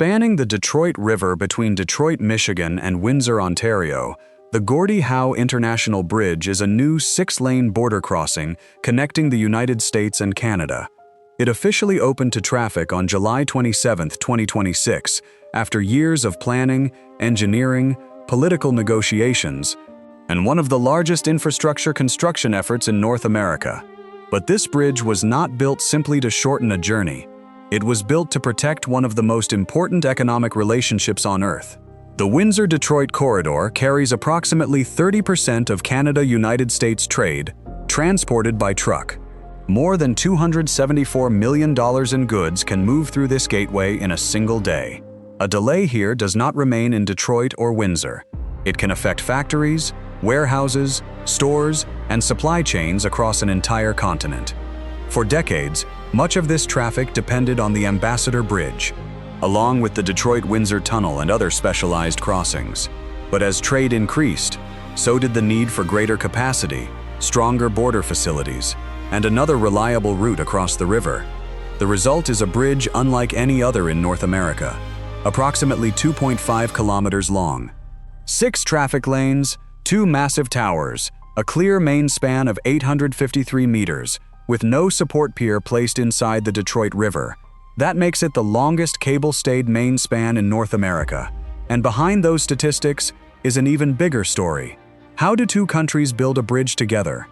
Spanning the Detroit River between Detroit, Michigan and Windsor, Ontario, the Gordie Howe International Bridge is a new 6-lane border crossing connecting the United States and Canada. It officially opened to traffic on July 27, 2026, after years of planning, engineering, political negotiations, and one of the largest infrastructure construction efforts in North America. But this bridge was not built simply to shorten a journey. It was built to protect one of the most important economic relationships on Earth. The Windsor-Detroit corridor carries approximately 30% of Canada-United States trade, transported by truck. More than $274 million in goods can move through this gateway in a single day. A delay here does not remain in Detroit or Windsor. It can affect factories, warehouses, stores, and supply chains across an entire continent. For decades, much of this traffic depended on the Ambassador Bridge, along with the Detroit-Windsor Tunnel and other specialized crossings. But as trade increased, so did the need for greater capacity, stronger border facilities, and another reliable route across the river. The result is a bridge unlike any other in North America, approximately 2.5 kilometers long. 6 traffic lanes, 2 massive towers, a clear main span of 853 meters, with no support pier placed inside the Detroit River. That makes it the longest cable-stayed main span in North America. And behind those statistics is an even bigger story. How do two countries build a bridge together?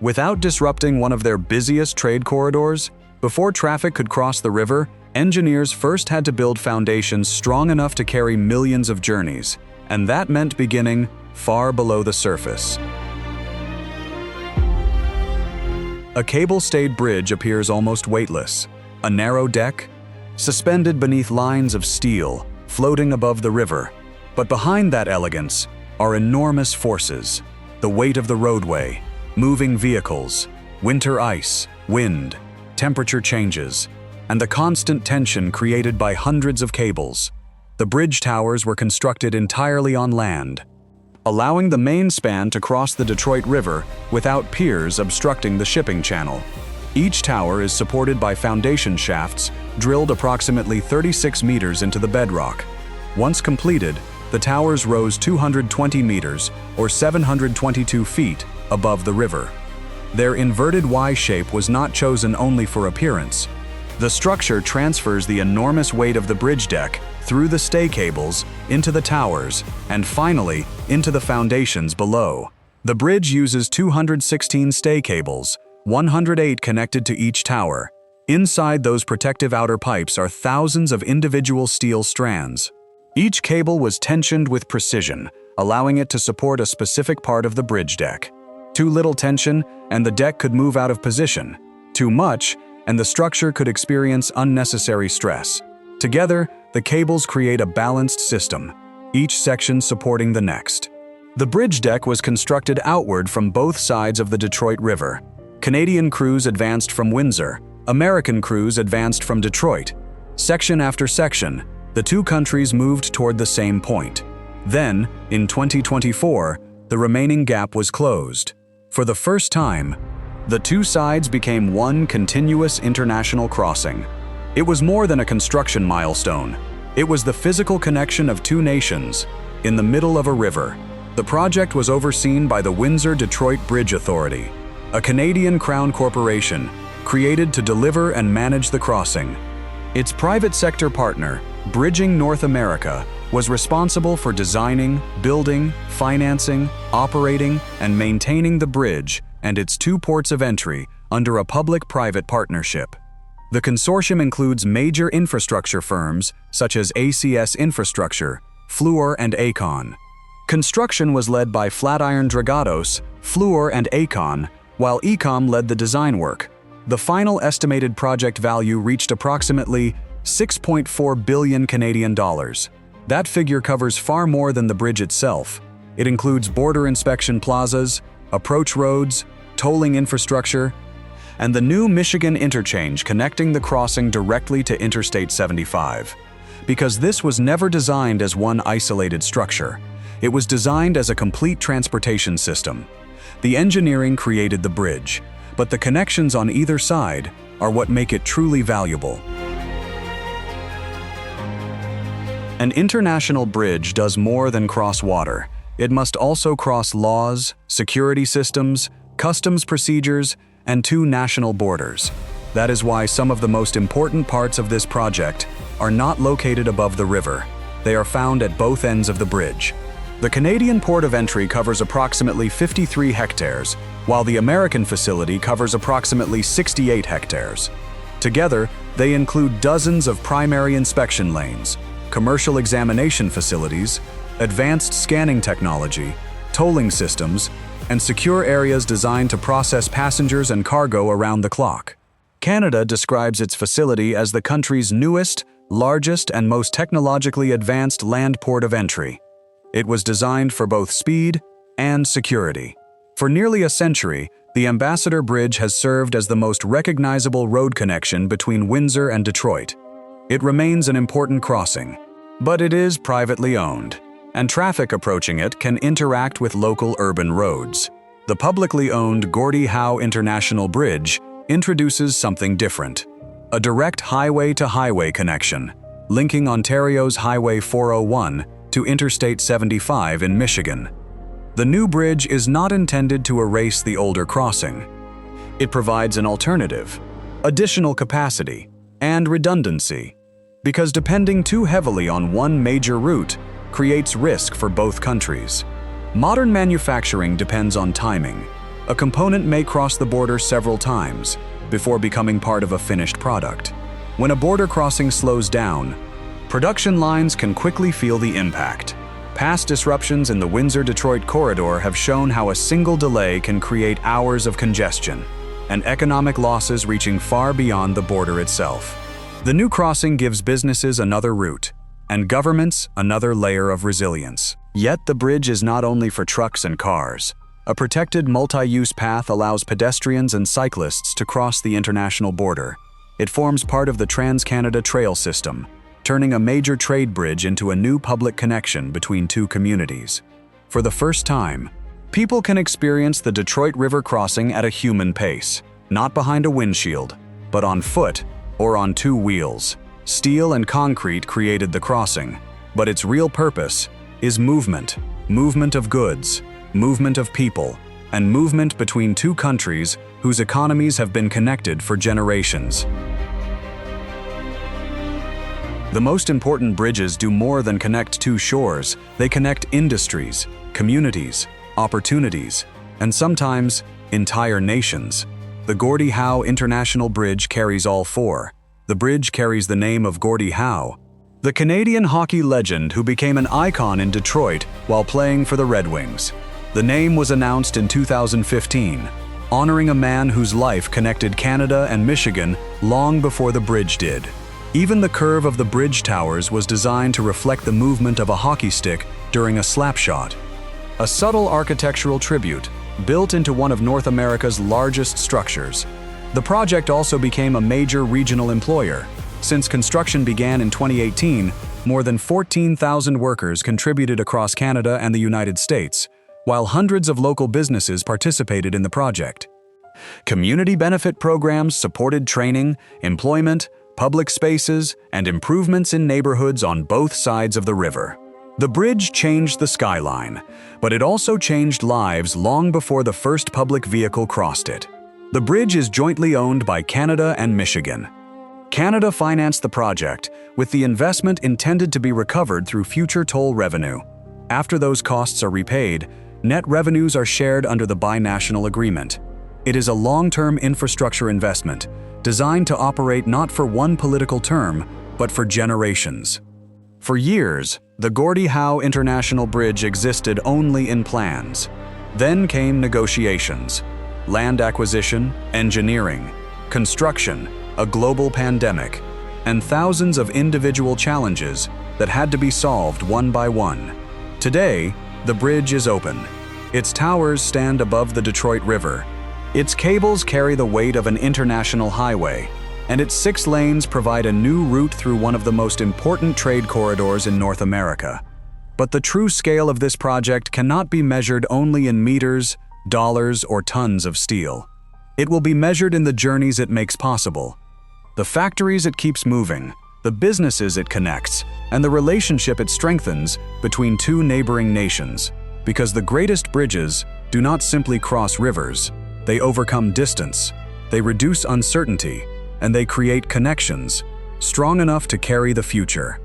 Without disrupting one of their busiest trade corridors? Before traffic could cross the river, engineers first had to build foundations strong enough to carry millions of journeys. And that meant beginning far below the surface. A cable-stayed bridge appears almost weightless. A narrow deck, suspended beneath lines of steel, floating above the river. But behind that elegance are enormous forces. The weight of the roadway, moving vehicles, winter ice, wind, temperature changes, and the constant tension created by hundreds of cables. The bridge towers were constructed entirely on land, allowing the main span to cross the Detroit River without piers obstructing the shipping channel. Each tower is supported by foundation shafts drilled approximately 36 meters into the bedrock. Once completed, the towers rose 220 meters, or 722 feet, above the river. Their inverted Y shape was not chosen only for appearance. The structure transfers the enormous weight of the bridge deck through the stay cables, into the towers, and finally, into the foundations below. The bridge uses 216 stay cables, 108 connected to each tower. Inside those protective outer pipes are thousands of individual steel strands. Each cable was tensioned with precision, allowing it to support a specific part of the bridge deck. Too little tension, and the deck could move out of position. Too much, and the structure could experience unnecessary stress. Together, the cables create a balanced system, each section supporting the next. The bridge deck was constructed outward from both sides of the Detroit River. Canadian crews advanced from Windsor, American crews advanced from Detroit. Section after section, the two countries moved toward the same point. Then, in 2024, the remaining gap was closed. For the first time, the two sides became one continuous international crossing. It was more than a construction milestone. It was the physical connection of two nations in the middle of a river. The project was overseen by the Windsor-Detroit Bridge Authority, a Canadian Crown corporation created to deliver and manage the crossing. Its private sector partner, Bridging North America, was responsible for designing, building, financing, operating, and maintaining the bridge and its 2 ports of entry under a public-private partnership. The consortium includes major infrastructure firms such as ACS Infrastructure, Fluor, and Aecon. Construction was led by Flatiron Dragados, Fluor, and Aecon, while Ecom led the design work. The final estimated project value reached approximately 6.4 billion Canadian dollars. That figure covers far more than the bridge itself. It includes border inspection plazas, approach roads, tolling infrastructure, and the new Michigan interchange connecting the crossing directly to Interstate 75. Because this was never designed as one isolated structure. It was designed as a complete transportation system. The engineering created the bridge, but the connections on either side are what make it truly valuable. An international bridge does more than cross water. It must also cross laws, security systems, customs procedures, and 2 national borders. That is why some of the most important parts of this project are not located above the river. They are found at both ends of the bridge. The Canadian port of entry covers approximately 53 hectares, while the American facility covers approximately 68 hectares. Together, they include dozens of primary inspection lanes, commercial examination facilities, advanced scanning technology, tolling systems, and secure areas designed to process passengers and cargo around the clock. Canada describes its facility as the country's newest, largest, and most technologically advanced land port of entry. It was designed for both speed and security. For nearly a century, the Ambassador Bridge has served as the most recognizable road connection between Windsor and Detroit. It remains an important crossing, but it is privately owned, and traffic approaching it can interact with local urban roads. The publicly owned Gordie Howe International Bridge introduces something different: a direct highway-to-highway connection, linking Ontario's Highway 401 to Interstate 75 in Michigan. The new bridge is not intended to erase the older crossing. It provides an alternative, additional capacity, and redundancy, because depending too heavily on one major route creates risk for both countries. Modern manufacturing depends on timing. A component may cross the border several times before becoming part of a finished product. When a border crossing slows down, production lines can quickly feel the impact. Past disruptions in the Windsor-Detroit corridor have shown how a single delay can create hours of congestion and economic losses reaching far beyond the border itself. The new crossing gives businesses another route and governments another layer of resilience. Yet the bridge is not only for trucks and cars. A protected multi-use path allows pedestrians and cyclists to cross the international border. It forms part of the Trans-Canada Trail system, turning a major trade bridge into a new public connection between 2 communities. For the first time, people can experience the Detroit River crossing at a human pace, not behind a windshield, but on foot or on 2 wheels. Steel and concrete created the crossing, but its real purpose is movement of goods, movement of people, and movement between 2 countries whose economies have been connected for generations. The most important bridges do more than connect 2 shores. They connect industries, communities, opportunities, and sometimes entire nations. The Gordie Howe International Bridge carries all 4. The bridge carries the name of Gordie Howe, the Canadian hockey legend who became an icon in Detroit while playing for the Red Wings. The name was announced in 2015, honoring a man whose life connected Canada and Michigan long before the bridge did. Even the curve of the bridge towers was designed to reflect the movement of a hockey stick during a slap shot. A subtle architectural tribute, built into one of North America's largest structures. The project also became a major regional employer. Since construction began in 2018, more than 14,000 workers contributed across Canada and the United States, while hundreds of local businesses participated in the project. Community benefit programs supported training, employment, public spaces, and improvements in neighborhoods on both sides of the river. The bridge changed the skyline, but it also changed lives long before the first public vehicle crossed it. The bridge is jointly owned by Canada and Michigan. Canada financed the project, with the investment intended to be recovered through future toll revenue. After those costs are repaid, net revenues are shared under the binational agreement. It is a long-term infrastructure investment, designed to operate not for one political term, but for generations. For years, the Gordie Howe International Bridge existed only in plans. Then came negotiations, land acquisition, engineering, construction, a global pandemic, and thousands of individual challenges that had to be solved one by one. Today, the bridge is open. Its towers stand above the Detroit River. Its cables carry the weight of an international highway, and its 6 lanes provide a new route through one of the most important trade corridors in North America. But the true scale of this project cannot be measured only in meters, dollars, or tons of steel. It will be measured in the journeys it makes possible, the factories it keeps moving, the businesses it connects, and the relationship it strengthens between two neighboring nations. Because the greatest bridges do not simply cross rivers, they overcome distance, they reduce uncertainty, and they create connections strong enough to carry the future.